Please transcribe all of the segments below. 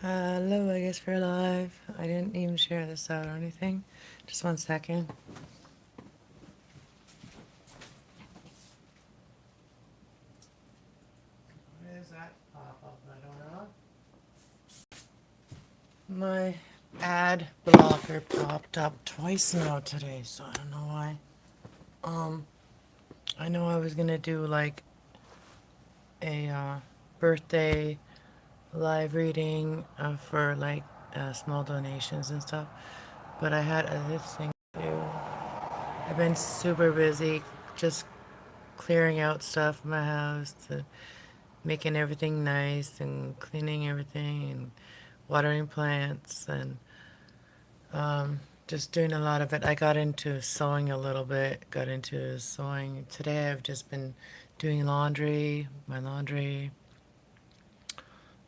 Hello, I guess we're live. I didn't even share this out or anything. Just 1 second. What is that pop-up? I don't know. My ad blocker popped up twice now today, so I don't know why. Um, I know I was gonna do like a birthday live reading for like small donations and stuff, but I had other things to do. I've been super busy just clearing out stuff in my house, making everything nice and cleaning everything and watering plants and just doing a lot of it. I got into sewing a little bit, got into sewing. Today I've just been doing laundry, my laundry.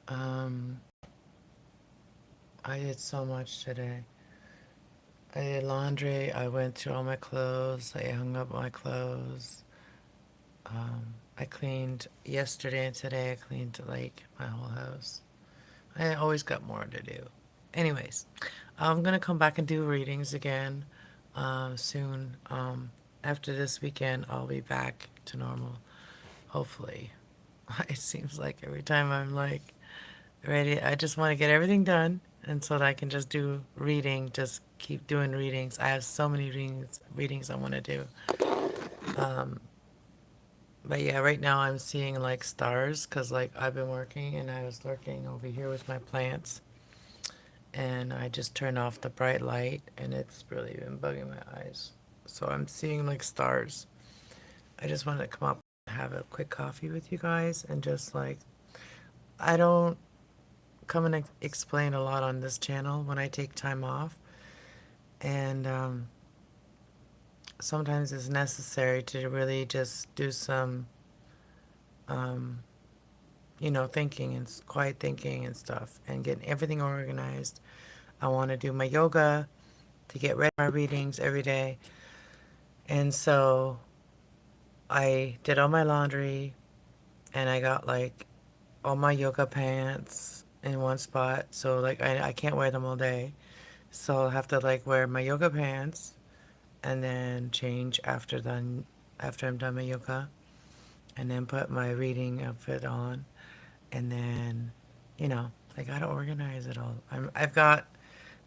Um, I did so much today. I did laundry, I went through all my clothes, I hung up my clothes. I cleaned yesterday and today. I cleaned like my whole house. I always got more to do. Anyways, I'm gonna come back and do readings again soon. After this weekend, I'll be back to normal. Hopefully. It seems like every time I'm like ready, I just want to get everything done, and so that I can just do reading, just keep doing readings. I have so many readings I want to do. But yeah, right now I'm seeing like stars because like I've been working and I was lurking over here with my plants and I just turned off the bright light and it's really been bugging my eyes. So I'm seeing like stars. I just wanted to come up and have a quick coffee with you guys and just like, I don't come and explain a lot on this channel when I take time off. And sometimes it's necessary to really just do some, um, thinking and quiet thinking and stuff and getting everything organized. I want to do my yoga to get ready for my readings every day. And so I did all my laundry and I got like all my yoga pants in one spot. So like I can't wear them all day. So I'll have to like wear my yoga pants and then change after I'm done my yoga and then put my reading outfit on and then I gotta organize it all. I got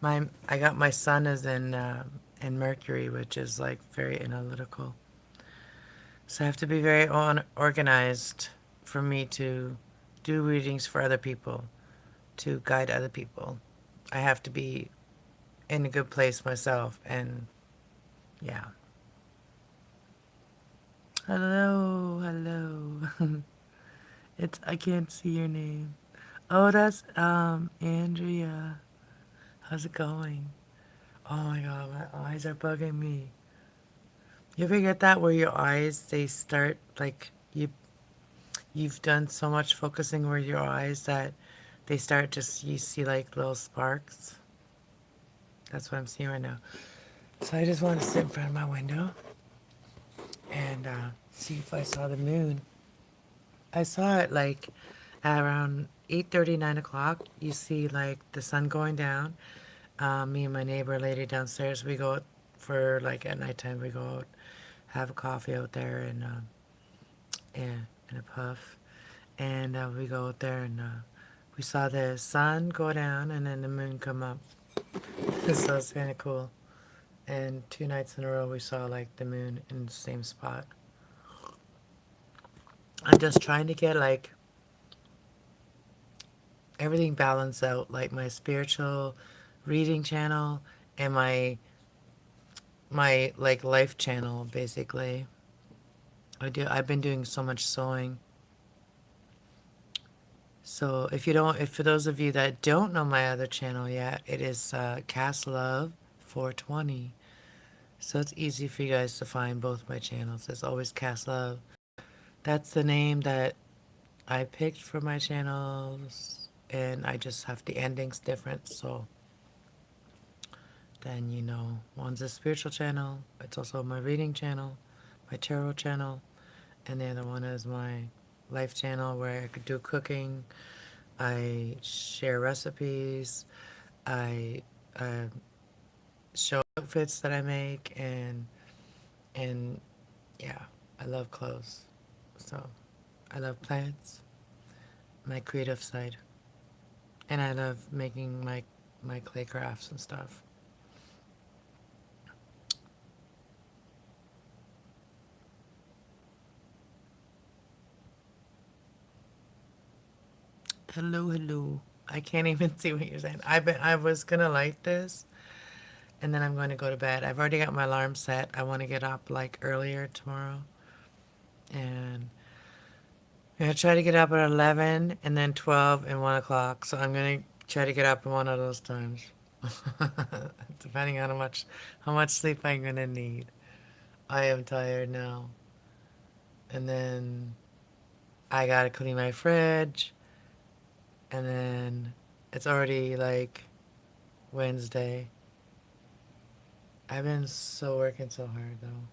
my sun is in Mercury, which is like very analytical. So I have to be very organized for me to do readings for other people, to guide other people. I have to be in a good place myself, and yeah. Hello, hello. It's I can't see your name. Oh, that's Andrea. How's it going? Oh my god, my eyes are bugging me. You ever get that where your eyes they start like you've done so much focusing with your eyes that they start just you see like little sparks? That's what I'm seeing right now. So I just want to sit in front of my window and see if I saw the moon. I saw it like at around 8:30, 9 o'clock. You see like the sun going down. Me and my neighbor lady downstairs, we go out for like at nighttime. We go out, have a coffee out there, and in a puff, and we go out there and we saw the sun go down and then the moon come up. So it's kind of cool. And 2 nights in a row, we saw like the moon in the same spot. I'm just trying to get like everything balanced out, like my spiritual reading channel and my like life channel basically. I've been doing so much sewing. So if for those of you that don't know my other channel yet, it is kasslove 420. So it's easy for you guys to find both my channels. It's always kasslove. That's the name that I picked for my channels, and I just have the endings different. So then one's a spiritual channel. It's also my reading channel, my tarot channel, and the other one is my life channel where I could do cooking, I share recipes. I uh, show outfits that I make, and yeah, I love clothes. So I love plants, my creative side, and I love making my clay crafts and stuff. Hello, hello. I can't even see what you're saying. I was gonna light this, and then I'm going to go to bed. I've already got my alarm set. I want to get up like earlier tomorrow, and I'm gonna try to get up at 11, and then 12 and 1 o'clock. So I'm gonna try to get up in one of those times, depending on how much sleep I'm gonna need. I am tired now, and then I gotta clean my fridge, and then it's already like Wednesday. I've been so working so hard though.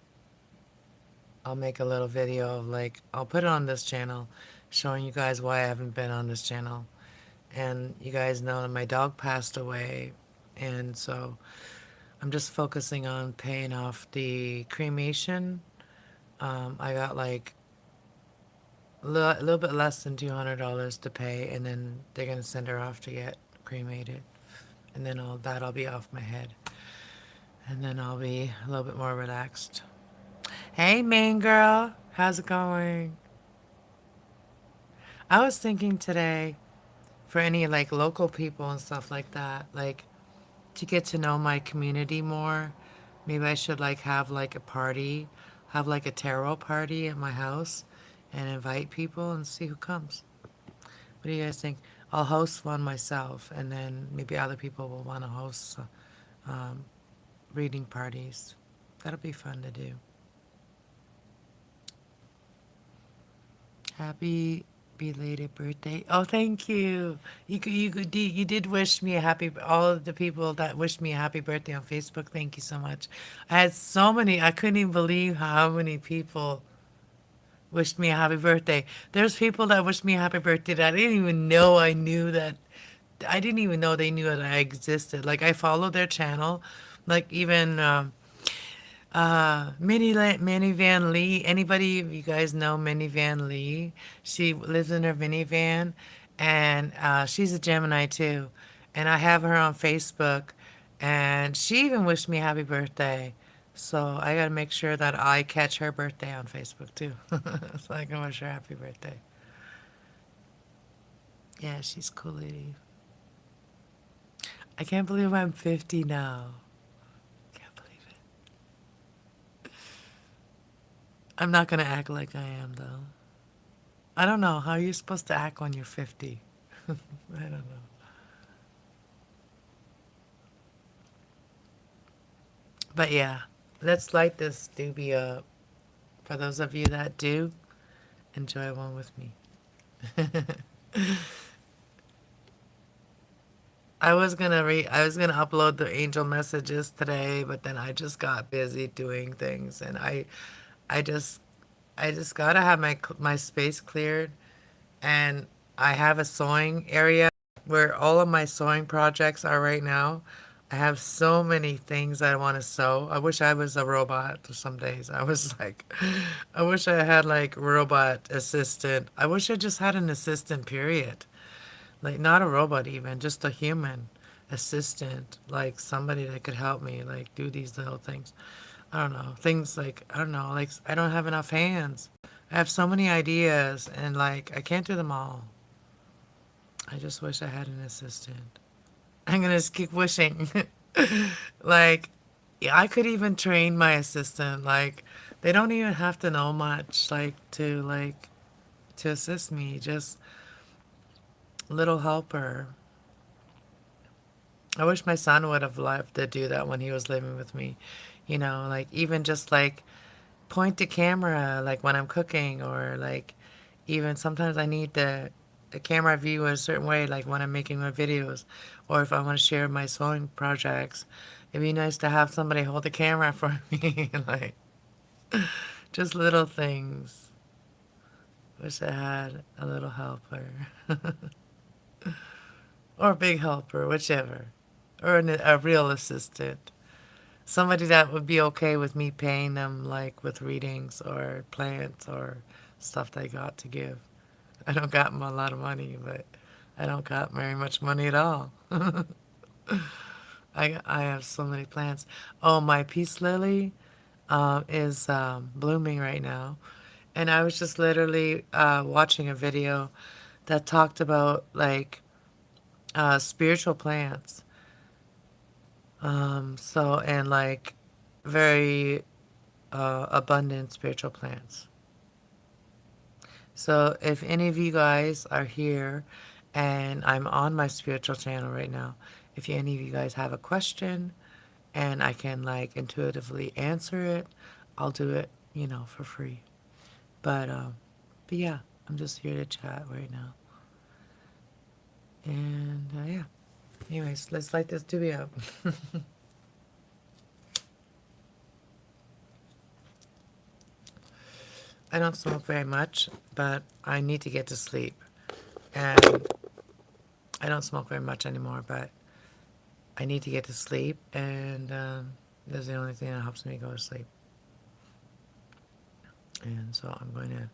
I'll make a little video of like I'll put it on this channel showing you guys why I haven't been on this channel. And you guys know that my dog passed away, and so I'm just focusing on paying off the cremation. I got like a little bit less than $200 to pay, and then they're gonna send her off to get cremated, and then all that'll be off my head, and then I'll be a little bit more relaxed. Hey, main girl, how's it going? I was thinking today for any like local people and stuff like that, like to get to know my community more. Maybe I should like have like a party, have like a tarot party at my house and invite people and see who comes. What do you guys think? I'll host one myself, and then maybe other people will want to host um, reading parties. That'll be fun to do. Happy belated birthday. Oh, thank you. You did wish me a happy, all of the people that wished me a happy birthday on Facebook. Thank you so much. I had so many, I couldn't even believe how many people wished me a happy birthday. There's people that wished me a happy birthday that I didn't even know I knew that. I didn't even know they knew that I existed. Like I follow their channel, like even Minivan Lee. Anybody, if you guys know Minivan Lee? She lives in her minivan, and she's a Gemini too. And I have her on Facebook, and she even wished me happy birthday. So I gotta make sure that I catch her birthday on Facebook too, so I can wish her happy birthday. Yeah, she's cool lady. I can't believe I'm 50 now. Can't believe it. I'm not gonna act like I am though. I don't know how you're supposed to act when you're 50. I don't know. But yeah, let's light this doobie up. For those of you that do, enjoy one with me. I was gonna upload the angel messages today, but then I just got busy doing things, and I just I just gotta have my space cleared, and I have a sewing area where all of my sewing projects are right now. I have so many things I want to sew. I wish I was a robot some days. I was like, I wish I had like robot assistant. I wish I just had an assistant, period. Like not a robot even, just a human assistant, like somebody that could help me like do these little things. I don't know. Things like I don't know, like I don't have enough hands. I have so many ideas and like I can't do them all. I just wish I had an assistant. I'm gonna just keep wishing. Like, yeah, I could even train my assistant. Like, they don't even have to know much, like to assist me. Just little helper. I wish my son would have loved to do that when he was living with me. You know, like even just like point the camera, like when I'm cooking, or like even sometimes I need the camera view a certain way, like when I'm making my videos, or if I want to share my sewing projects. It'd be nice to have somebody hold the camera for me, like just little things. Wish I had a little helper. or big helper, whichever, or a real assistant. Somebody that would be okay with me paying them, like with readings or plants or stuff they got to give. I don't got 'em a lot of money, but I don't got very much money at all. I have so many plants. Oh, my peace lily is blooming right now. And I was just literally watching a video that talked about like spiritual plants. So, and like very abundant spiritual plants. So, if any of you guys are here and I'm on my spiritual channel right now, if any of you guys have a question and I can like intuitively answer it, I'll do it, for free. But but yeah, I'm just here to chat right now. And yeah. Anyways, let's light this doobie up. I don't smoke very much, but I need to get to sleep. And I don't smoke very much anymore, but I need to get to sleep, and this is the only thing that helps me go to sleep. And so I'm going to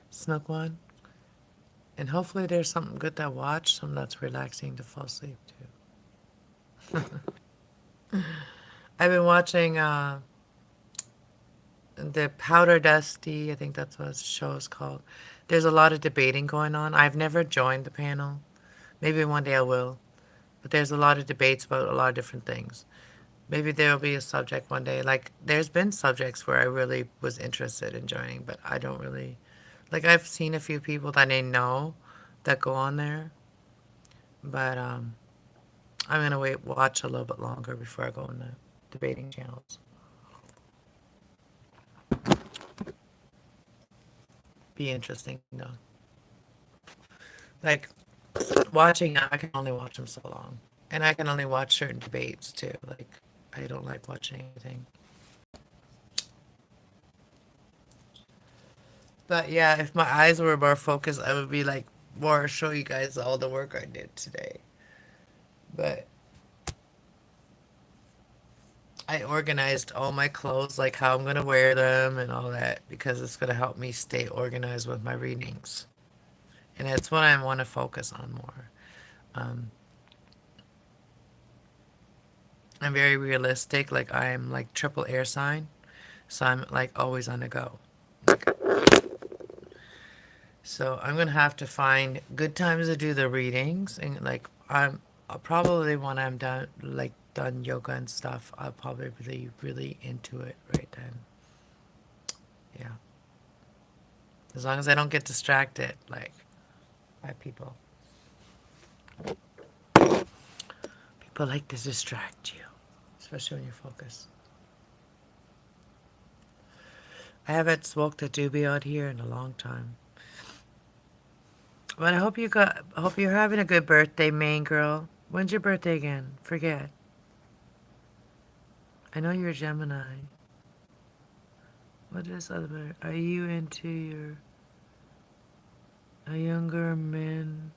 smoke one, and hopefully there's something good to watch, something that's relaxing to fall asleep to. I've been watching the Powder Dusty, I think that's what the show is called. There's a lot of debating going on. I've never joined the panel. Maybe one day I will. But there's a lot of debates about a lot of different things. Maybe there'll be a subject one day. Like, there's been subjects where I really was interested in joining, but I don't really. Like, I've seen a few people that I know that go on there, but I'm gonna watch a little bit longer before I go on the debating channels. Be interesting though. Like, watching them, I can only watch them so long, and I can only watch certain debates too. Like, I don't like watching anything. But yeah, if my eyes were more focused, I would be like more show you guys all the work I did today. But I organized all my clothes, like how I'm gonna wear them and all that, because it's gonna help me stay organized with my readings. And that's what I want to focus on more. Um, I'm very realistic. Like I'm like triple air sign, so I'm like always on the go. Like, so I'm gonna have to find good times to do the readings, and like I'll probably when I'm done like done yoga and stuff, I'll probably really into it right then. Yeah, as long as I don't get distracted like by people. People like to distract you, especially when you're focused. I haven't smoked a doobie out here in a long time. But I hope you're having a good birthday, main girl. When's your birthday again? Forget. I know you're a Gemini. What is other? Are you into a younger man?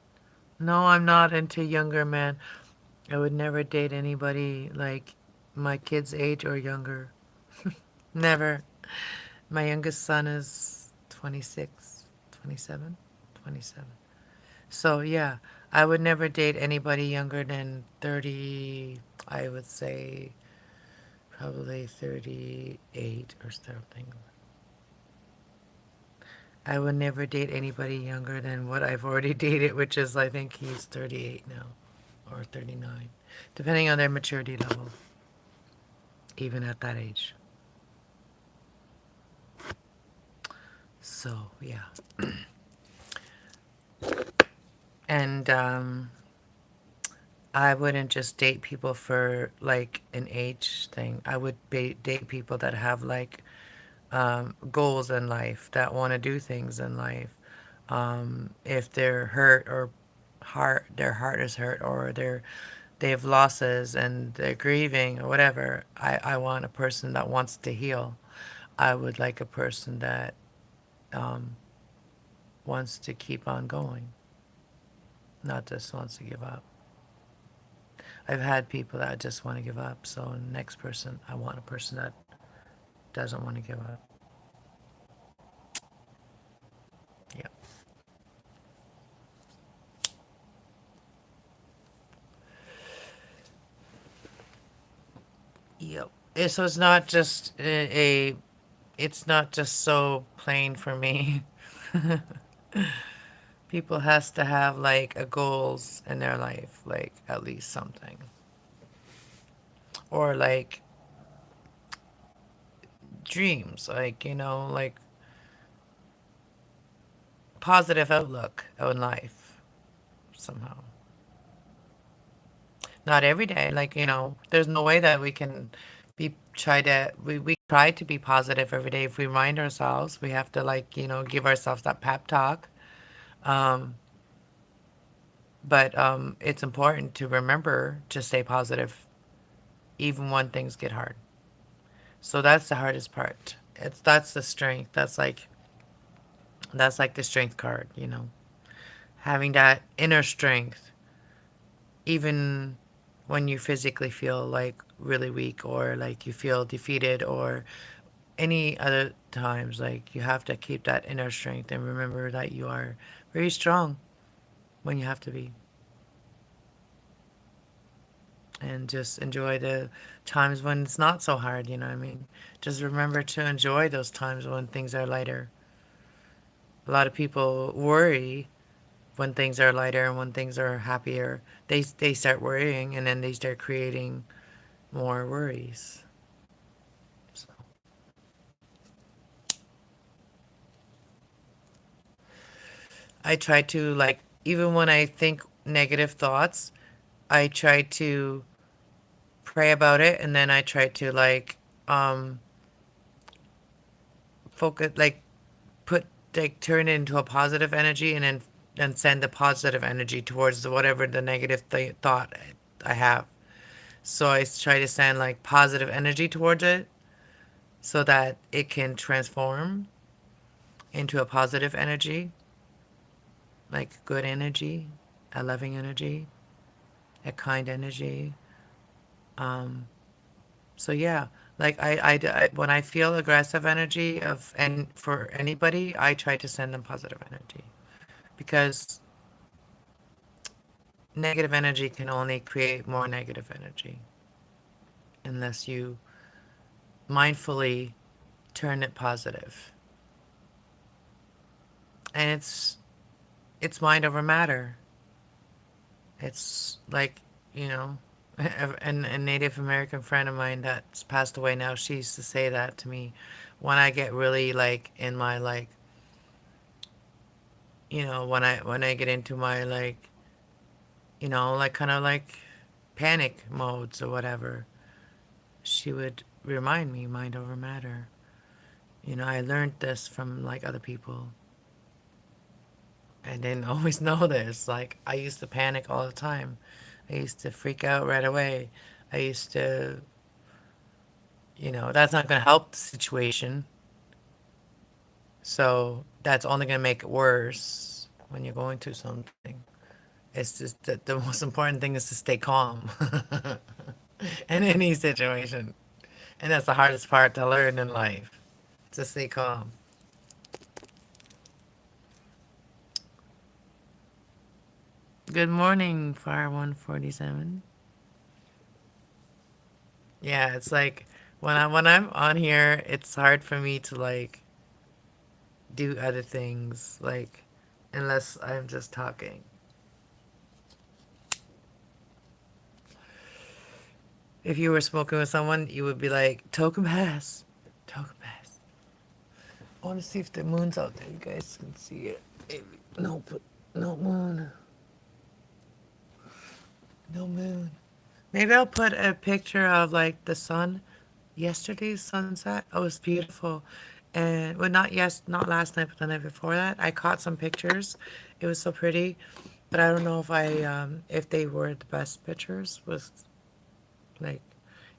No, I'm not into younger men. I would never date anybody like my kid's age or younger. Never. My youngest son is 26, 27, 27. So, yeah, I would never date anybody younger than 30, I would say probably 38 or something. I would never date anybody younger than what I've already dated, which is, I think he's 38 now or 39, depending on their maturity level, even at that age. So, yeah. And I wouldn't just date people for like an age thing. I would date people that have like goals in life, that want to do things in life. If they're hurt or their heart is hurt, or they have losses and they're grieving or whatever, I want a person that wants to heal. I would like a person that um, wants to keep on going, not just wants to give up. I've had people that just want to give up. So next person, I want a person that doesn't want to give up. Yep. Yep. So it's not just it's not just so plain for me. People has to have like a goals in their life, like at least something. Or like dreams, like, like positive outlook on life somehow. Not every day, like, there's no way that we can we try to be positive every day. If we remind ourselves, we have to like, give ourselves that pep talk. Um, but it's important to remember to stay positive even when things get hard. So that's the hardest part. That's the strength. That's like the strength card. Having that inner strength even when you physically feel like really weak or like you feel defeated or any other times, like you have to keep that inner strength and remember that you are very strong when you have to be, and just enjoy the times when it's not so hard, you know what I mean? Just remember to enjoy those times when things are lighter. A lot of people worry when things are lighter, and when things are happier they start worrying, and then they start creating more worries. So I try to, like, even when I think negative thoughts, I try to pray about it, and then I try to um focus, like, put like turn it into a positive energy, and then send the positive energy towards whatever the negative thought I have. So I try to send like positive energy towards it so that it can transform into a positive energy, like good energy, a loving energy, a kind energy. Um, so yeah, like when I feel aggressive energy of and for anybody, I try to send them positive energy, because negative energy can only create more negative energy unless you mindfully turn it positive. And it's mind over matter. It's like, you know, a Native American friend of mine that's passed away now, she used to say that to me when I get really like in my like, when I get into my like, like kind of like panic modes or whatever. She would remind me mind over matter. I learned this from like other people. I didn't always know this. Like, I used to panic all the time. I used to freak out right away. I used to, that's not going to help the situation. So that's only going to make it worse when you're going through something. It's just that the most important thing is to stay calm in any situation. And that's the hardest part to learn in life, to stay calm. Good morning, Fire 147. Yeah, it's like when I'm on here, it's hard for me to like do other things, like, unless I'm just talking. If you were smoking with someone, you would be like, token pass. Token pass. I want to see if the moon's out there. You guys can see it. Maybe. No, but no moon. No moon. Maybe I'll put a picture of like the sun. Yesterday's sunset. Oh, it was beautiful. And well, not last night, but the night before that. I caught some pictures. It was so pretty. But I don't know if they were the best pictures. Was like,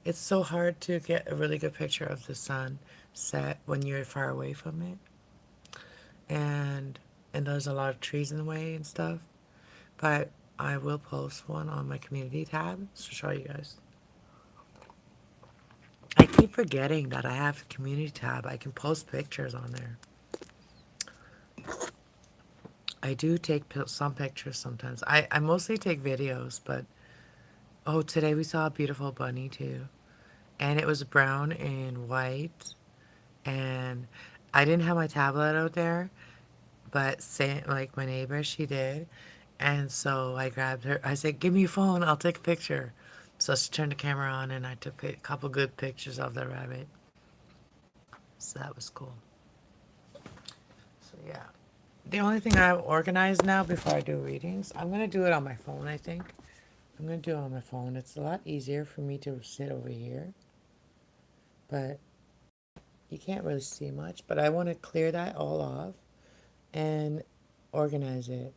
it's so hard to get a really good picture of the sun set when you're far away from it, and there's a lot of trees in the way and stuff. But I will post one on my community tab to show you guys. I keep forgetting that I have a community tab. I can post pictures on there. I do take some pictures sometimes. I mostly take videos, but oh, today we saw a beautiful bunny too. And it was brown and white. And I didn't have my tablet out there, but like my neighbor, she did. And so I grabbed her. I said, "Give me your phone. I'll take a picture." So she turned the camera on, and I took a couple good pictures of the rabbit. So that was cool. So yeah. The only thing I organize now before I do readings, I'm going to do it on my phone, I think. I'm going to do it on my phone. It's a lot easier for me to sit over here. But you can't really see much. But I want to clear that all off and organize it.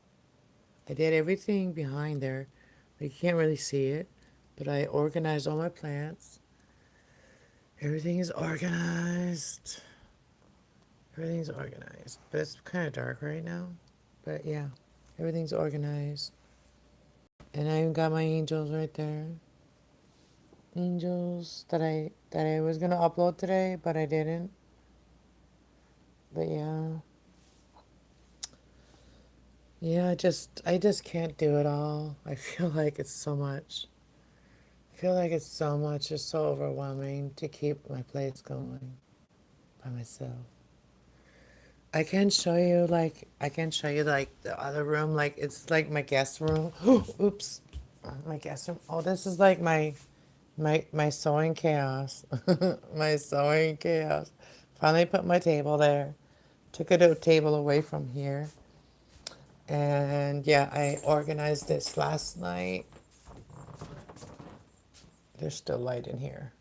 I did everything behind there. You can't really see it. But I organized all my plants. Everything is organized. Everything's organized. But it's kind of dark right now. But yeah, everything's organized. And I even got my angels right there. Angels that I was gonna upload today, but I didn't. But yeah. Yeah, I just can't do it all. I feel like it's so much. I feel like it's so much. It's so overwhelming to keep my plates going by myself. I can show you the other room, like it's like my guest room. Oops. My guest room. Oh, this is like my sewing chaos. My sewing chaos. Finally put my table there. Took a table away from here. And yeah, I organized this last night. There's still light in here.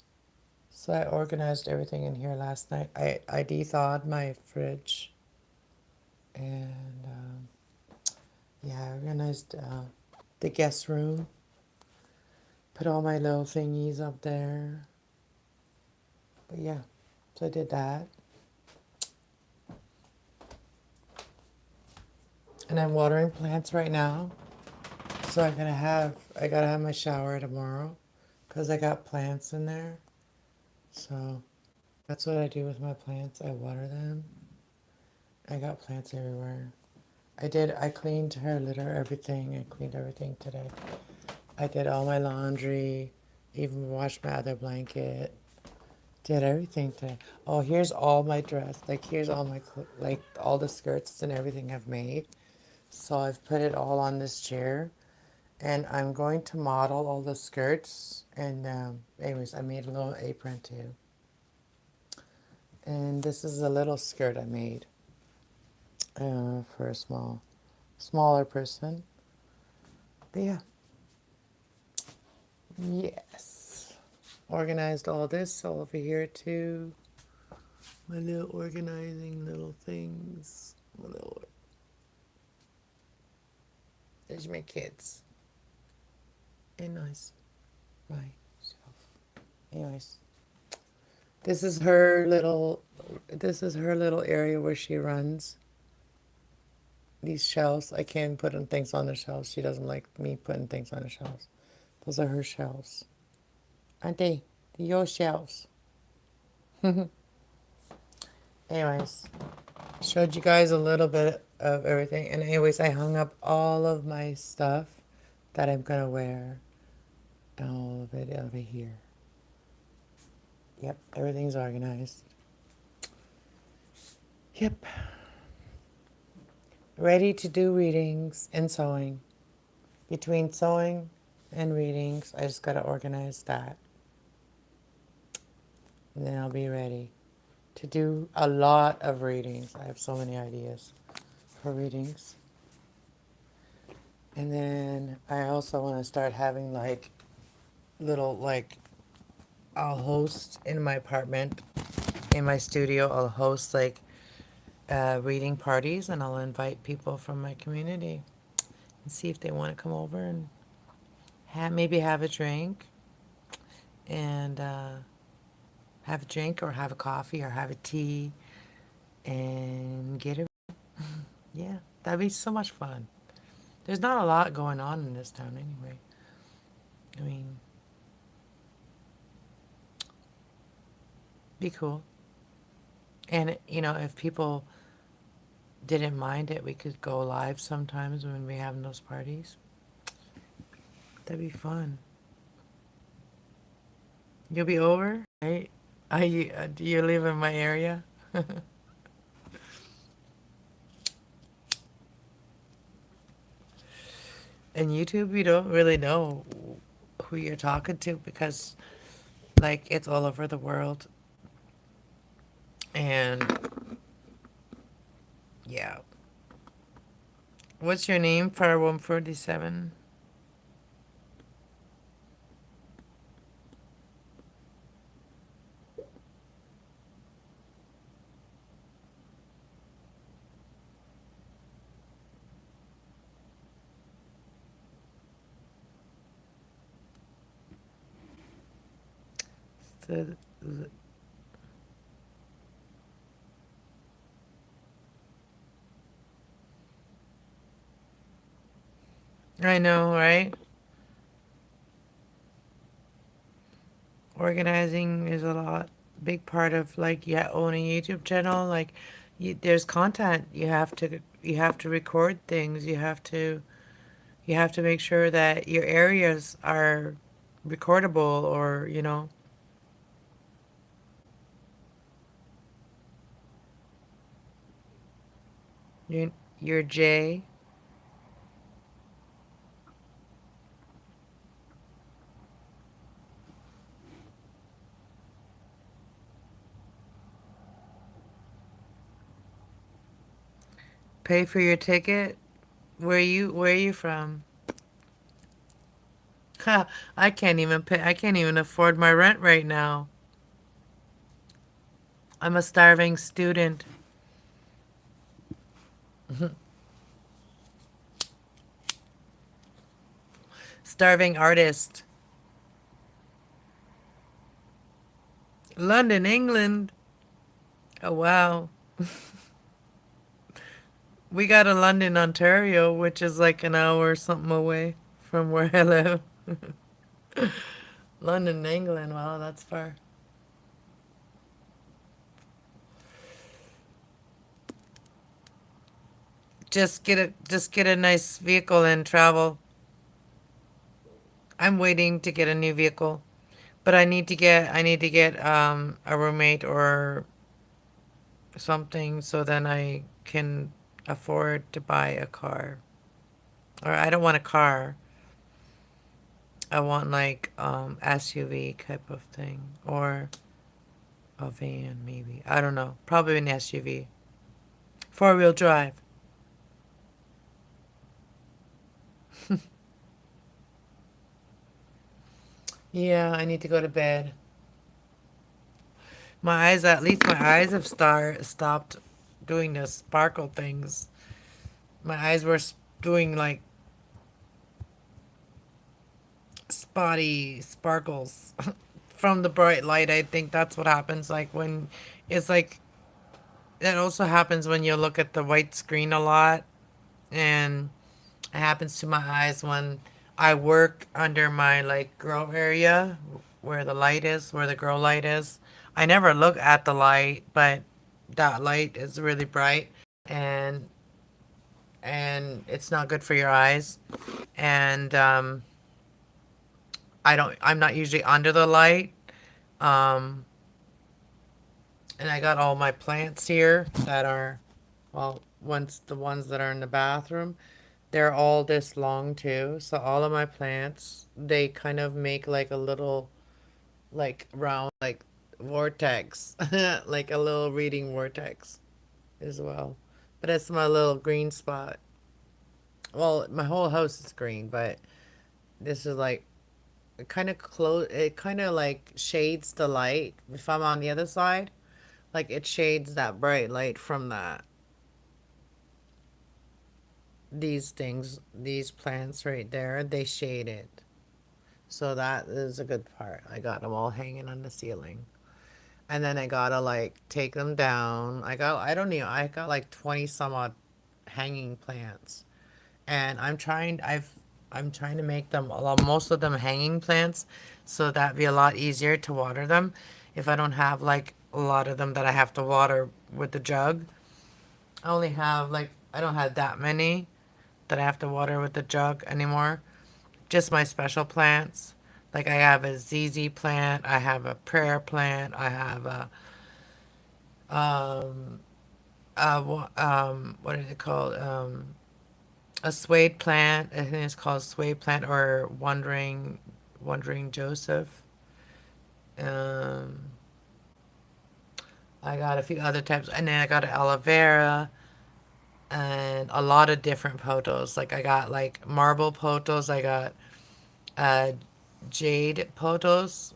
So I organized everything in here last night. I de-thawed my fridge. And yeah, I organized the guest room. Put all my little thingies up there. But yeah, so I did that. And I'm watering plants right now. So I gotta have my shower tomorrow because I got plants in there. So that's what I do with my plants. I water them. I got plants everywhere. I cleaned her litter, everything. I cleaned everything today. I did all my laundry, even washed my other blanket. Did everything today. Oh, here's all my dress. Like, here's all my, like, all the skirts and everything I've made. So I've put it all on this chair. And I'm going to model all the skirts. And anyways, I made a little apron too. And this is a little skirt I made for a smaller person. But yeah. Yes. Organized all this all over here too. My little organizing little things. There's my kids. And nice. Myself. Anyways. This is her little area where she runs. These shelves, I can't put things on the shelves. She doesn't like me putting things on the shelves. Those are her shelves. Aren't they? They're your shelves. Anyways, showed you guys a little bit of everything. And anyways, I hung up all of my stuff that I'm going to wear. All of it over here. Yep, everything's organized. Yep. Ready to do readings and sewing. Between sewing and readings, I just got to organize that. And then I'll be ready to do a lot of readings. I have so many ideas for readings. And then I also want to start having like little, like, I'll host in my apartment, in my studio, I'll host like reading parties, and I'll invite people from my community and see if they want to come over and maybe have a drink and have a drink or have a coffee or have a tea and get it. Yeah, that'd be so much fun. There's not a lot going on in this town anyway. I mean, be cool. And, if people didn't mind it, we could go live sometimes when we have those parties. That'd be fun. You'll be over, right? Do you live in my area? And YouTube, you don't really know who you're talking to because, like, it's all over the world. And, yeah. What's your name for 147? The, I know, right? Organizing is a big part of, like, yeah, owning a YouTube channel. Like, there's content you have to record things. You have to make sure that your areas are recordable, or your J. Pay for your ticket. Where are you from? Ha, I can't even pay. I can't even afford my rent right now. I'm a starving student. Starving artist. London, England. Oh, wow. We got a London, Ontario, which is like an hour or something away from where I live. London, England. Wow, that's far. Just get a nice vehicle and travel. I'm waiting to get a new vehicle, but I need to get a roommate or something so then I can afford to buy a car. Or I don't want a car. I want like SUV type of thing or a van maybe. I don't know. Probably an SUV. Four-wheel drive. Yeah, I need to go to bed. At least my eyes have stopped doing the sparkle things. My eyes were doing like spotty sparkles from the bright light. I think that's what happens. Like when it's like that also happens when you look at the white screen a lot, and it happens to my eyes when I work under my like grow area where the light is, where the grow light is. I never look at the light, but that light is really bright, and it's not good for your eyes. And I'm not usually under the light. Um, and I got all my plants here that are, well, once the ones that are in the bathroom, they're all this long too. So all of my plants, they kind of make like a little, like round, like vortex, like a little reading vortex as well. But it's my little green spot. Well, my whole house is green, but this is like it kind of close. It kind of like shades the light. If I'm on the other side, like it shades that bright light from that. These things, these plants right there, they shade it. So that is a good part. I got them all hanging on the ceiling. And then I gotta like take them down. I got like 20 some odd hanging plants. and I'm trying to make them a lot, most of them hanging plants, so that'd be a lot easier to water them if I don't have like a lot of them that I have to water with the jug. I only have like I don't have that many that I have to water with the jug anymore. Just my special plants. Like I have a ZZ plant, I have a prayer plant, I have um what is it called? A suede plant. I think it's called suede plant or wandering Joseph. Um, I got a few other types, and then I got an aloe vera and a lot of different potos. Like I got like marble potos. I got uh, jade potos,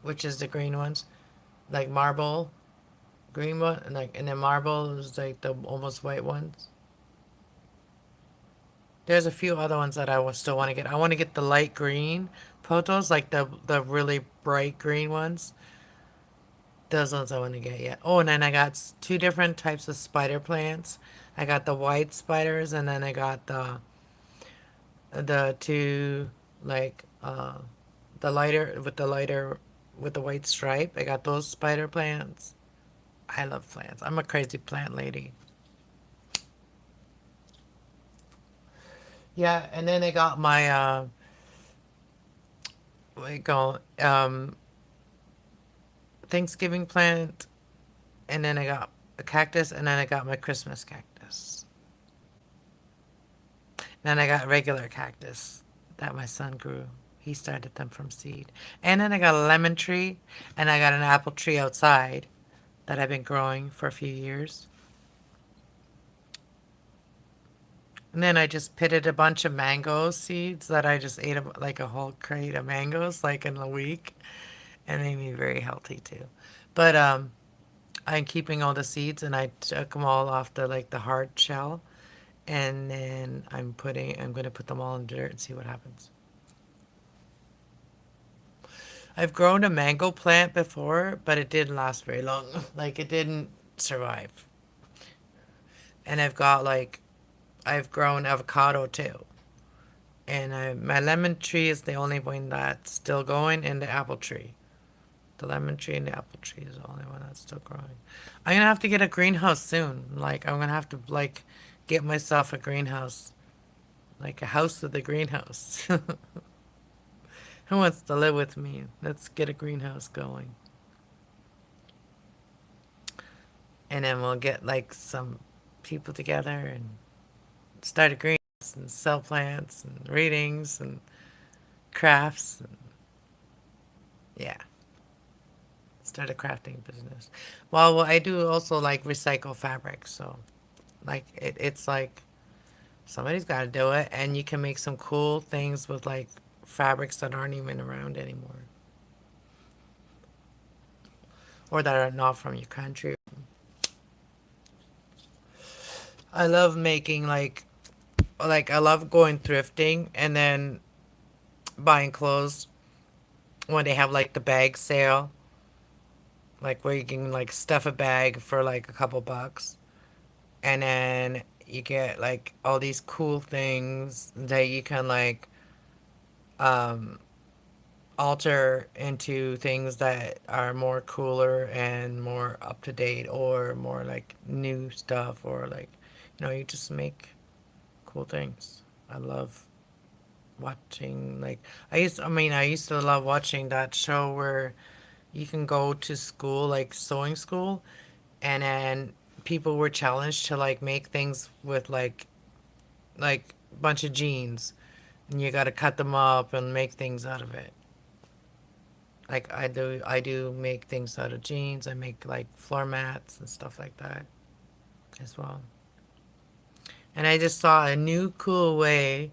which is the green ones, like marble green one, and then marble is like the almost white ones. There's a few other ones that still want to get. I want to get the light green potos, like the really bright green ones. Those ones I want to get yet. Oh, and then I got two different types of spider plants. I got the white spiders, and then I got the two like the lighter with the white stripe. I got those spider plants. I love plants. I'm a crazy plant lady. Yeah, and then I got my what do you call Thanksgiving plant, and then I got a cactus, and then I got my Christmas cactus. Then I got regular cactus that my son grew. He started them from seed. And then I got a lemon tree, and I got an apple tree outside that I've been growing for a few years. And then I just pitted a bunch of mango seeds that I just ate like a whole crate of mangoes like in a week. And made me very healthy too. But I'm keeping all the seeds and I took them all off the like the hard shell, and then I'm gonna put them all in dirt and see what happens. I've grown a mango plant before, but it didn't last very long. Like it didn't survive. And I've grown avocado too. And my lemon tree is the only one that's still going, and the apple tree. The lemon tree and the apple tree is the only one that's still growing. I'm gonna have to get a greenhouse soon. Like I'm gonna have to like get myself a greenhouse, like a house with a greenhouse. Who wants to live with me? Let's get a greenhouse going, and then we'll get like some people together and start a greenhouse and sell plants and readings and crafts and yeah, start a crafting business. Well, I do also like recycle fabric, so like it's like somebody's got to do it, and you can make some cool things with like fabrics that aren't even around anymore or that are not from your country. I love making like I love going thrifting and then buying clothes when they have like the bag sale, like where you can like stuff a bag for like a couple bucks, and then you get like all these cool things that you can like um alter into things that are more cooler and more up to date or more like new stuff, or like you just make cool things. I love watching like I used to love watching that show where you can go to school, like sewing school, and then people were challenged to like make things with like a bunch of jeans, and you got to cut them up and make things out of it. Like I do make things out of jeans. I make like floor mats and stuff like that as well. And I just saw a new cool way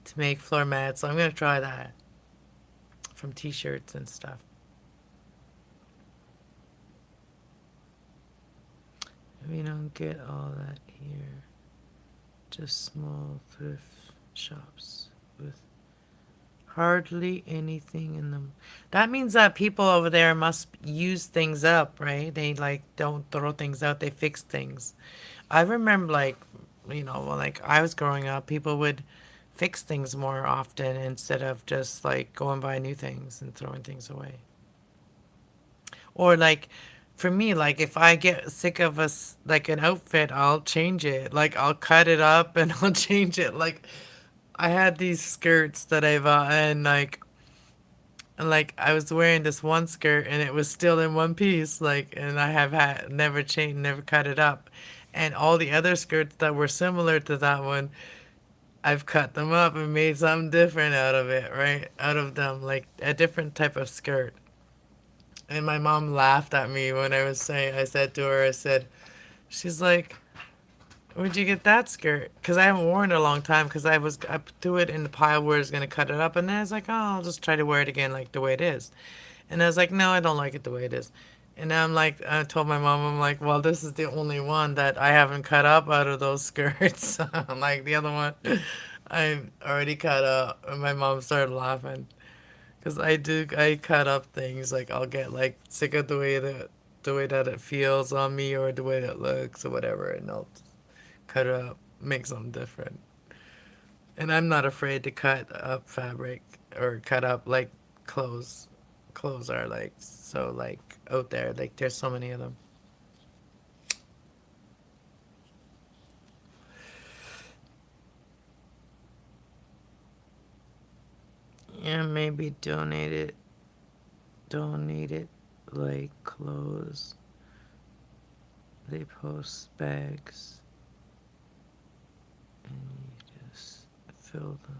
to make floor mats, so I'm gonna try that from t-shirts and stuff. We don't get all that here. Just small thrift shops with hardly anything in them. That means that people over there must use things up, right? They like don't throw things out, they fix things. I remember like when like I was growing up, people would fix things more often instead of just like going buy new things and throwing things away. Or like for me, like if I get sick of like an outfit, I'll change it. Like I'll cut it up and I'll change it. Like I had these skirts that I bought and like I was wearing this one skirt and it was still in one piece, like, and I have had never changed, never cut it up. And all the other skirts that were similar to that one, I've cut them up and made something different out of it, right? Out of them, like a different type of skirt. And my mom laughed at me when I said to her, I said, she's like, where'd you get that skirt? Because I haven't worn it a long time because I threw it in the pile where I was going to cut it up. And then I was like, oh, I'll just try to wear it again like the way it is. And I was like, no, I don't like it the way it is. And I'm like, I told my mom, I'm like, well, this is the only one that I haven't cut up out of those skirts. Like the other one, I already cut up. And my mom started laughing. Because I cut up things. Like I'll get like sick of the way that it feels on me or the way that it looks or whatever. And I'll cut it up, make something different. And I'm not afraid to cut up fabric or cut up like clothes. Clothes are like so like out there. Like there's so many of them. Yeah, maybe donate it like clothes. They post bags and you just fill them.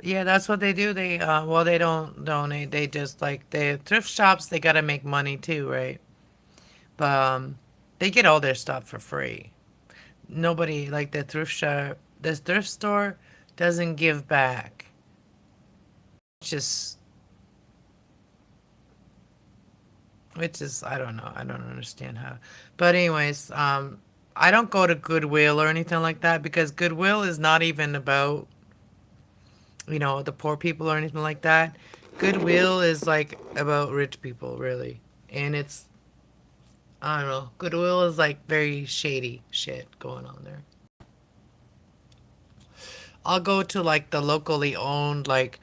Yeah, that's what they do. Well, they don't donate. They just like they thrift shops. They gotta make money too, right? But they get all their stuff for free. Nobody like the thrift store doesn't give back. It's just, which is I don't know. I don't understand how. But anyways, I don't go to Goodwill or anything like that because Goodwill is not even about the poor people or anything like that. Goodwill is like about rich people, really. And it's, I don't know, Goodwill is like very shady shit going on there. I'll go to like the locally owned, like,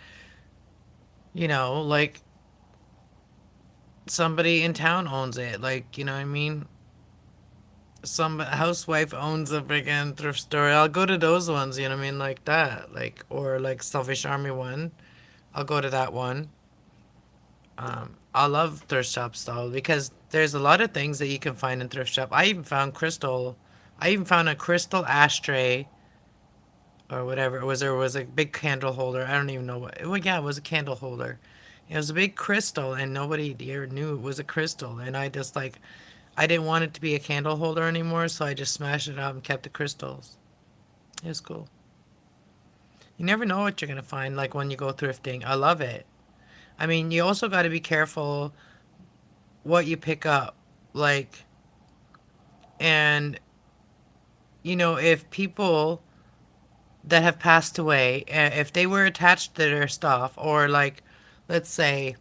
like somebody in town owns it. Like, you know what I mean? Some housewife owns a freaking thrift store. I'll go to those ones, you know what I mean? Like that. Like, or like Selfish Army one. I'll go to that one. I love thrift shops though because there's a lot of things that you can find in thrift shop. I even found a crystal ashtray or whatever it was. There was a big candle holder. I don't even know what. Well, yeah, it was a candle holder. It was a big crystal, and nobody ever knew it was a crystal. And I just like, I didn't want it to be a candle holder anymore, so I just smashed it up and kept the crystals. It was cool. You never know what you're gonna find, like when you go thrifting. I love it. I mean, you also got to be careful what you pick up. Like, and, if people that have passed away, if they were attached to their stuff, or like, let's say,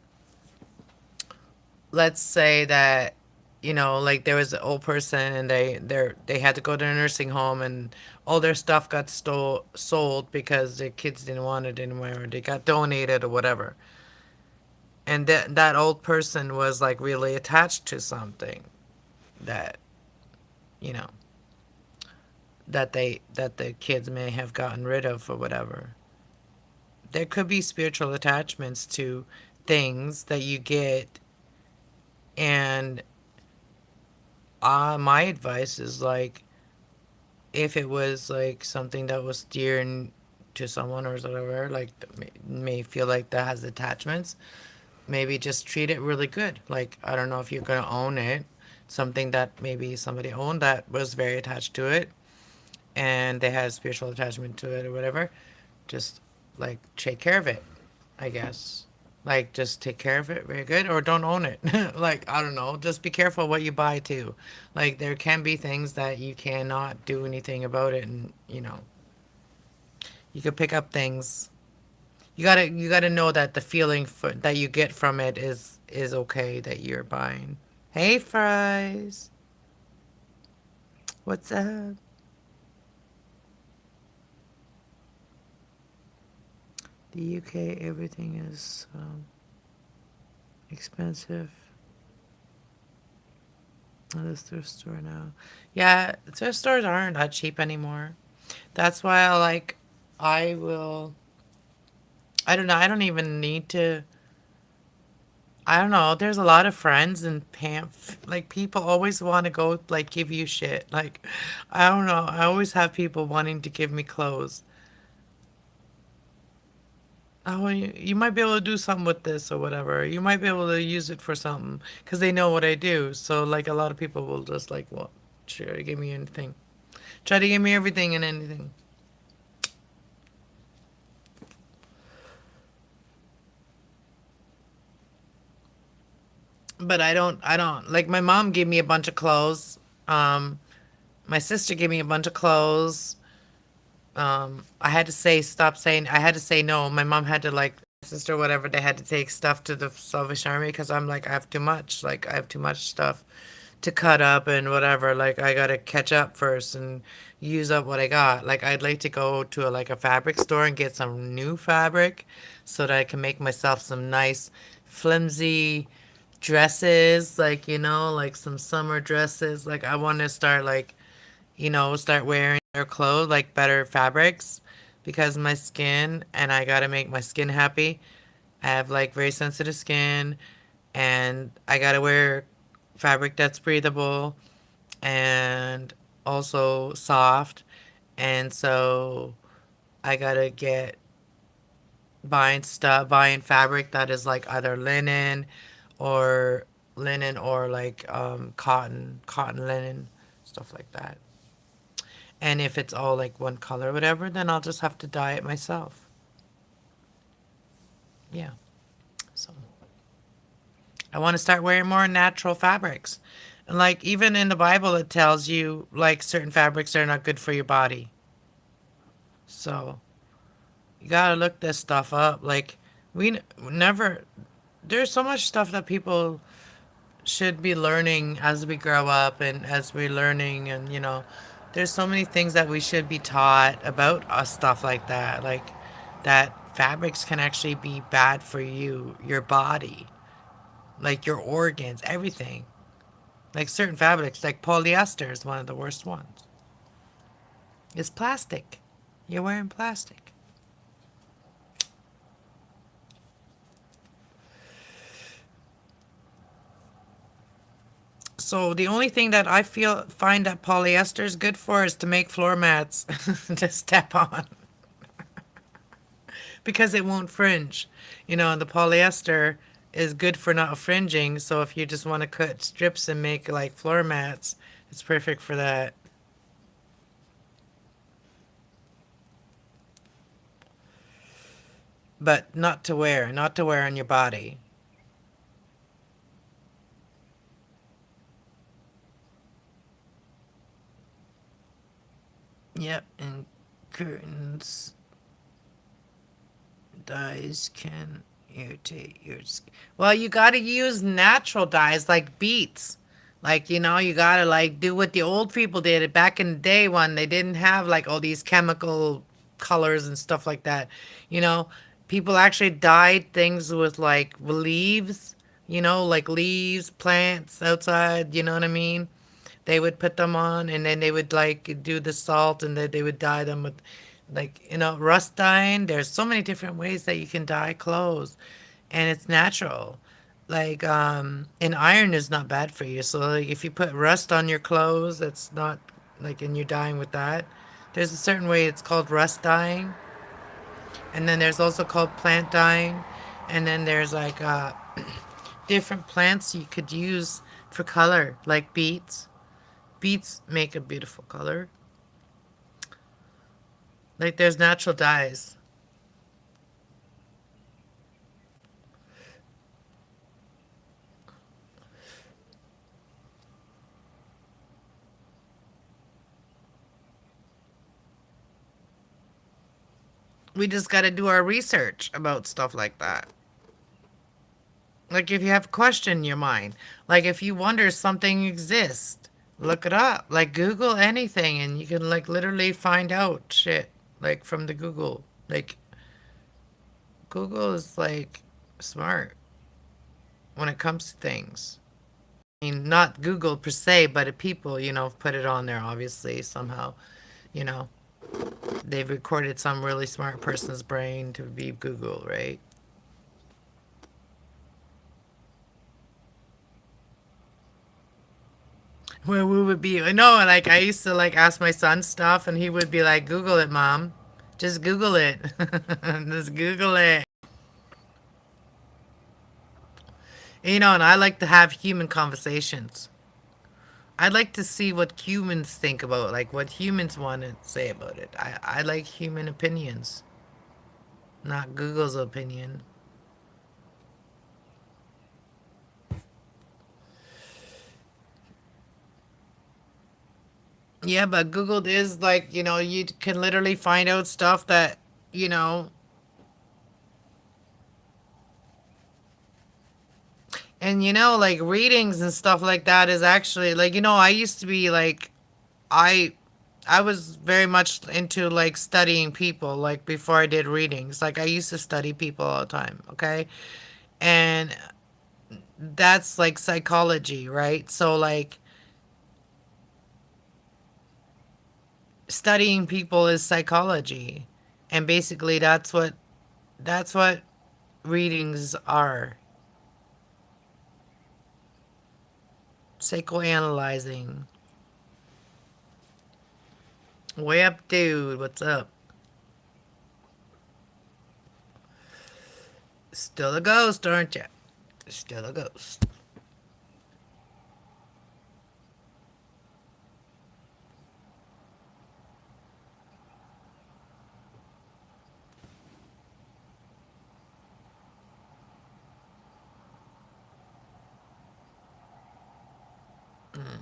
let's say that, like there was an old person and they had to go to a nursing home and all their stuff got sold because their kids didn't want it anymore or they got donated or whatever. And that old person was like really attached to something that you know that the kids may have gotten rid of or whatever. There could be spiritual attachments to things that you get, and my advice is like if it was like something that was dear to someone or whatever, like may feel like that has attachments, maybe just treat it really good. Like I don't know if you're gonna own it, something that maybe somebody owned that was very attached to it, and they had a spiritual attachment to it or whatever. Just like take care of it, I guess. Like just take care of it very good, or don't own it. Like I don't know. Just be careful what you buy too. Like there can be things that you cannot do anything about it, and you could pick up things. You gotta know that the feeling that you get from it is okay that you're buying. Hey fries. What's up? The UK, everything is expensive at the thrift store now. Yeah, thrift stores aren't that cheap anymore. That's why I will, I don't know, I don't even need to, I don't know. There's a lot of friends and like people always want to go like give you shit. Like, I don't know. I always have people wanting to give me clothes. Oh, you might be able to do something with this or whatever. You might be able to use it for something because they know what I do. So like a lot of people will just like, well, sure, give me anything. Try to give me everything and anything. But I don't like my mom gave me a bunch of clothes. Um, my sister gave me a bunch of clothes. I had to stop saying, I had to say no. My mom had to like, sister, whatever, they had to take stuff to the Salvation Army because I'm like, I have too much. Like, I have too much stuff to cut up and whatever. Like, I gotta catch up first and use up what I got. Like, I'd like to go to like a fabric store and get some new fabric so that I can make myself some nice, flimsy dresses. Like, like some summer dresses. Like, I want to start like, start wearing their clothes, like better fabrics, because my skin, and I gotta make my skin happy. I have like very sensitive skin, and I gotta wear fabric that's breathable and also soft. And so I gotta get buying fabric that is like either or linen or like cotton linen, stuff like that. And if it's all like one color or whatever, then I'll just have to dye it myself. Yeah. So I want to start wearing more natural fabrics. And like even in the Bible, it tells you like certain fabrics are not good for your body. So you gotta look this stuff up. Like never, there's so much stuff that people should be learning as we grow up and as we're learning, and there's so many things that we should be taught about us, stuff like that, like that fabrics can actually be bad for your body, like your organs, everything. Like certain fabrics, like polyester is one of the worst ones. It's plastic. You're wearing plastic. So the only thing that I find that polyester is good for is to make floor mats to step on, because it won't fringe. The polyester is good for not fringing. So if you just want to cut strips and make like floor mats, it's perfect for that. But not to wear on your body. Yep, and curtains dyes can irritate your skin. Well, you got to use natural dyes like beets. Like, you got to like do what the old people did back in the day when they didn't have like all these chemical colors and stuff like that. You know, people actually dyed things with like leaves, like leaves, plants outside, you know what I mean? They would put them on and then they would like do the salt and then they would dye them with like rust dyeing. There's so many different ways that you can dye clothes, and it's natural. Like and iron is not bad for you, so like if you put rust on your clothes, that's not like, and you're dyeing with that, there's a certain way, it's called rust dyeing. And then there's also called plant dyeing. And then there's like different plants you could use for color, like beets make a beautiful color. Like there's natural dyes. We just got to do our research about stuff like that. Like if you have a question in your mind, like if you wonder something exists, Look it up. Like Google anything and you can like literally find out shit like from the Google. Like Google is like smart when it comes to things. I mean, not Google per se, but the people, put it on there obviously somehow. You know, they've recorded some really smart person's brain to be Google, right? Where we would be, no, like I used to like ask my son stuff, and he would be like, "Google it, mom. Just Google it. Just Google it." And I like to have human conversations. I'd like to see what humans think about, like what humans want to say about it. I like human opinions, not Google's opinion. Yeah, but Google is like, you can literally find out stuff that, you know, and like readings and stuff like that is actually like, I used to be like, I I was very much into like studying people like before I did readings. Like I used to study people all the time, okay? And that's like psychology, right? So like studying people is psychology. And basically that's what readings are. Psychoanalyzing. Way up, dude. What's up? Still a ghost, aren't you? Still a ghost.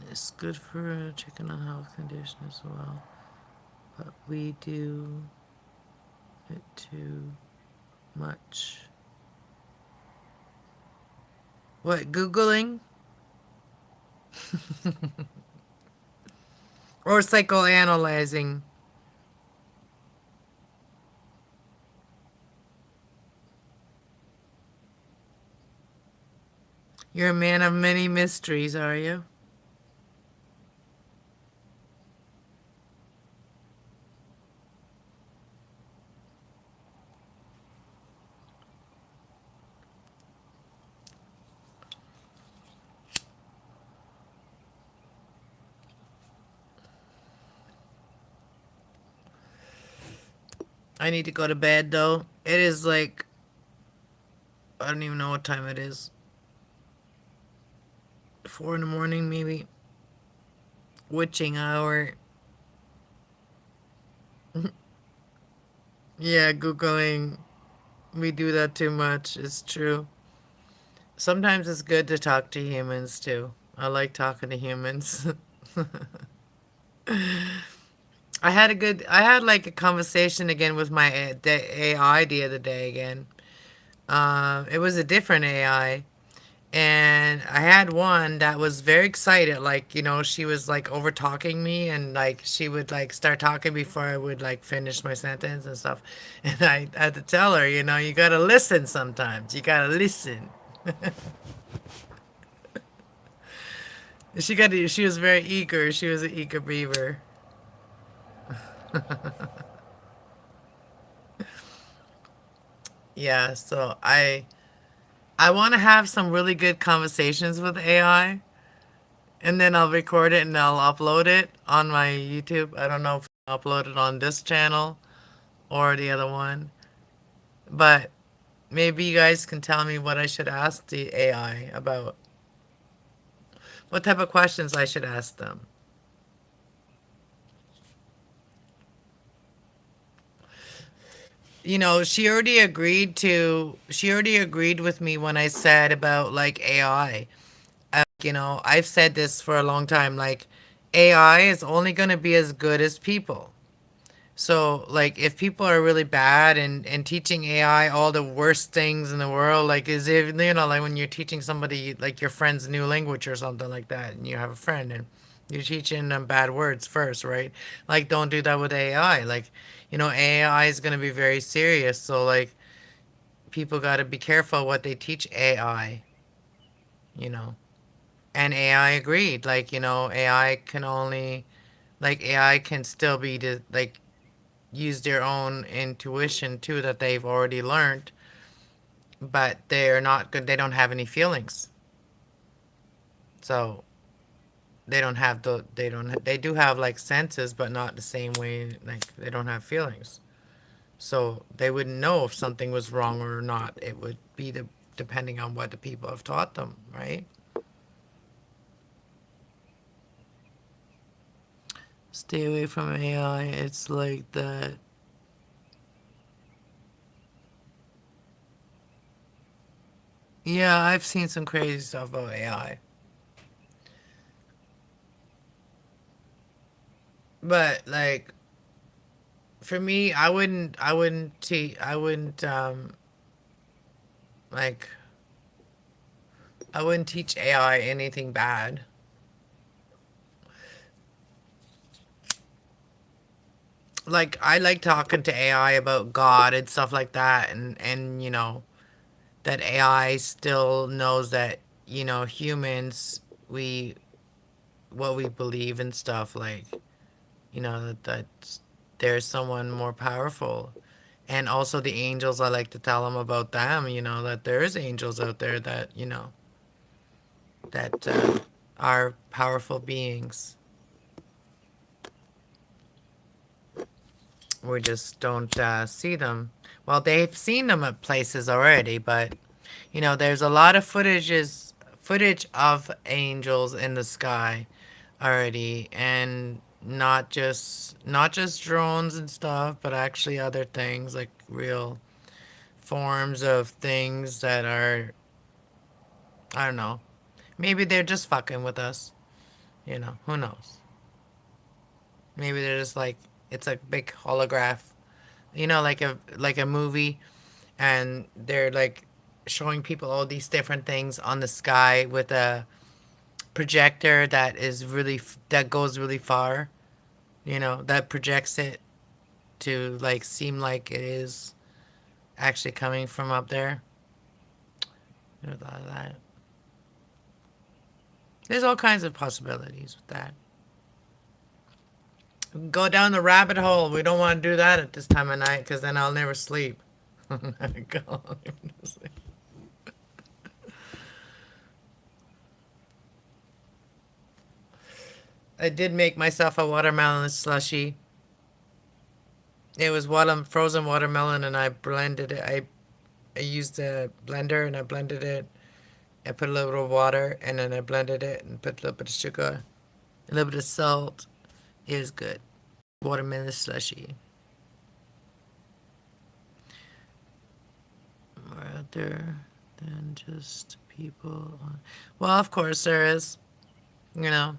It's good for checking on health condition as well. But we do it too much. What, Googling? Or psychoanalyzing? You're a man of many mysteries, are you? I need to go to bed though. It is like, I don't even know what time it is. 4 in the morning, maybe. Witching hour. Yeah, Googling. We do that too much. It's true. Sometimes it's good to talk to humans too. I like talking to humans. I had like a conversation again with my AI the other day again. It was a different AI. And I had one that was very excited. Like, she was like over talking me and like she would like start talking before I would like finish my sentence and stuff. And I had to tell her, you gotta listen sometimes. You gotta listen. She was very eager. She was an eager beaver. Yeah, so I want to have some really good conversations with AI, and then I'll record it and I'll upload it on my YouTube. I don't know if I'll upload it on this channel or the other one, but maybe you guys can tell me what I should ask the AI about. What type of questions I should ask them. She already agreed with me when I said about like AI. I've said this for a long time. Like, AI is only going to be as good as people. So, like, if people are really bad and teaching AI all the worst things in the world, like, is if, like when you're teaching somebody, like your friend's new language or something like that, and you have a friend, and You're teaching them bad words first, right? Like, don't do that with AI. Like, AI is going to be very serious. So, like, people got to be careful what they teach AI, you know. And AI agreed. Like, AI can only, like, AI can still be, like, use their own intuition too that they've already learned, but they're not good. They don't have any feelings. So, they do have like senses, but not the same way. Like, they don't have feelings. So they wouldn't know if something was wrong or not. It would be depending on what the people have taught them, right? Stay away from AI. It's like that. Yeah, I've seen some crazy stuff about AI. But like, for me, like I wouldn't teach AI anything bad. Like, I like talking to AI about God and stuff like that, and that AI still knows that humans, we what we believe and stuff, like, that there's someone more powerful. And also the angels, I like to tell them about them, that there's angels out there that are powerful beings. We just don't see them. Well, they've seen them at places already, but there's a lot of footage of angels in the sky already, and not just drones and stuff, but actually other things, like real forms of things that are, I don't know. Maybe they're just fucking with us. Who knows? Maybe they're just like, it's a big holograph. Like a movie, and they're like showing people all these different things on the sky with a projector that goes really far. That projects it to like seem like it is actually coming from up there. There's a lot of that. There's all kinds of possibilities with that. We can go down the rabbit hole. We don't want to do that at this time of night because then I'll never sleep. Go. I did make myself a watermelon slushy. It was frozen watermelon, and I blended it. I used a blender, and I blended it. I put a little bit of water, and then I blended it and put a little bit of sugar, a little bit of salt. It was good. Watermelon slushy. More out there than just people. Well, of course there is. You know,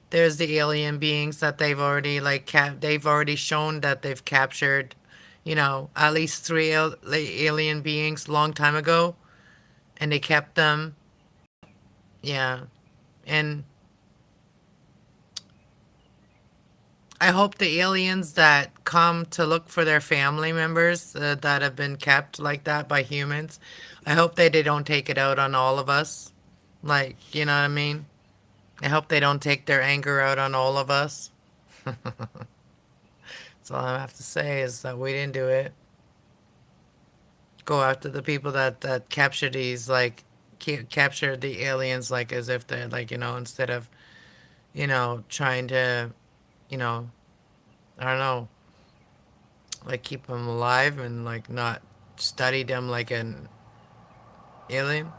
there's the alien beings that they've already they've already shown that they've captured. At least three alien beings long time ago, and they kept them. Yeah, and I hope the aliens that come to look for their family members that have been kept like that by humans, I hope they don't take it out on all of us. Like, you know what I mean? I hope they don't take their anger out on all of us. That's all I have to say is that we didn't do it. Go after the people that capture these, like, capture the aliens, like, as if they're, like, instead of, trying to, you know, I don't know, like, keep them alive and like not study them like an alien.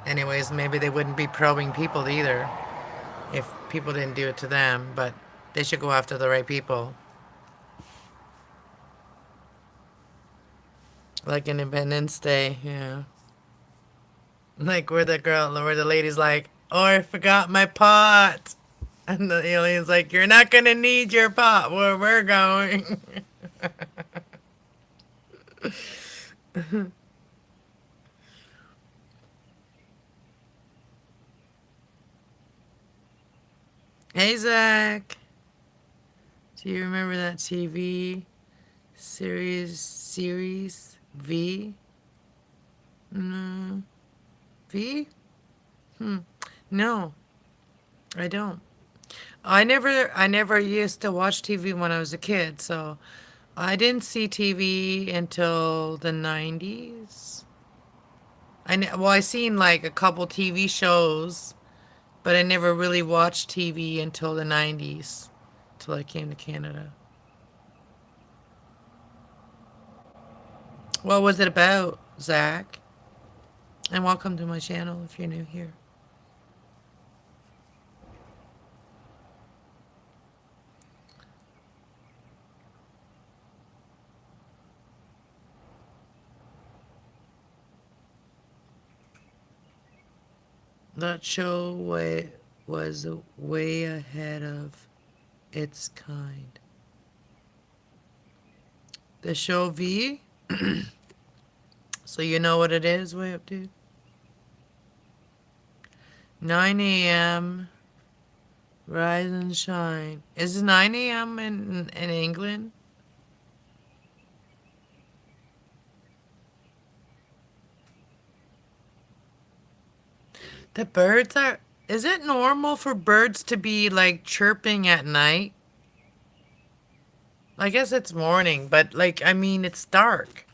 Anyways, maybe they wouldn't be probing people either if people didn't do it to them, but they should go after the right people. Like Independence Day, yeah. Like where the lady's like, "Oh, I forgot my pot," and the alien's like, "You're not gonna need your pot where we're going." Hey, Zach. Do you remember that TV series V? No. V? Hmm. No, I don't. I never used to watch TV when I was a kid, so I didn't see TV until the 90s. I seen like a couple TV shows, but I never really watched TV until the 90s, till I came to Canada. What was it about, Zach? And welcome to my channel if you're new here. That show was way ahead of its kind. The show V? So you know what it is, way up, dude? 9 a.m. Rise and shine. Is it 9 a.m. in England? The birds are. Is it normal for birds to be like chirping at night? I guess it's morning, but like, I mean, it's dark.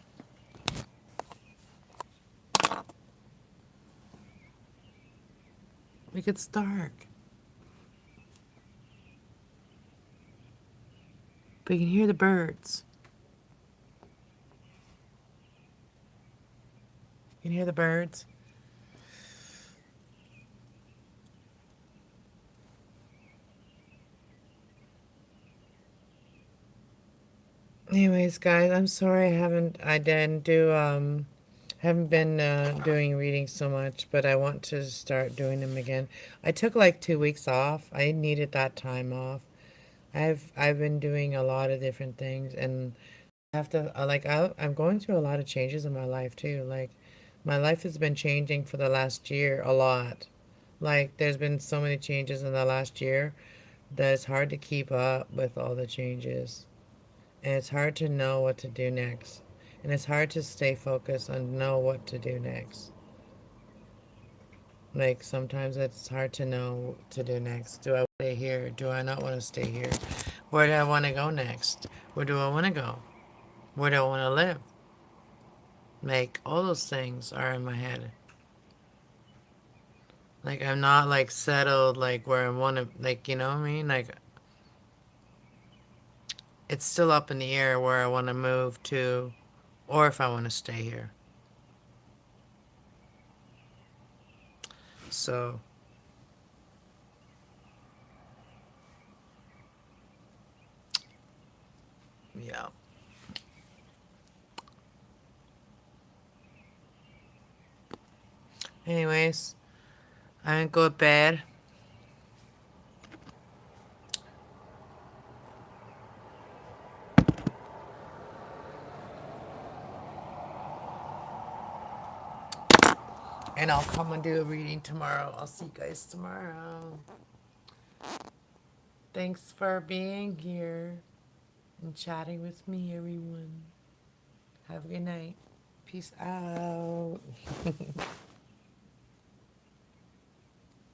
Like, it's dark. But you can hear the birds. You can hear the birds. Anyways, guys, I'm sorry I didn't do, haven't been doing readings so much, but I want to start doing them again. I took like 2 weeks off. I needed that time off. I've been doing a lot of different things, and I have to I'm going through a lot of changes in my life too. Like my life has been changing for the last year a lot. Like there's been so many changes in the last year that it's hard to keep up with all the changes. And it's hard to know what to do next. And it's hard to stay focused and know what to do next. Like sometimes it's hard to know what to do next. Do I want to stay here? Do I not want to stay here? Where do I want to go next? Where do I want to go? Where do I want to live? Like all those things are in my head. Like I'm not like settled like where I want to, like, you know what I mean? Like it's still up in the air where I want to move to or if I want to stay here. So, yeah. Anyways, I'm gonna go to bed. And I'll come and do a reading tomorrow. I'll see you guys tomorrow. Thanks for being here and chatting with me, everyone. Have a good night. Peace out.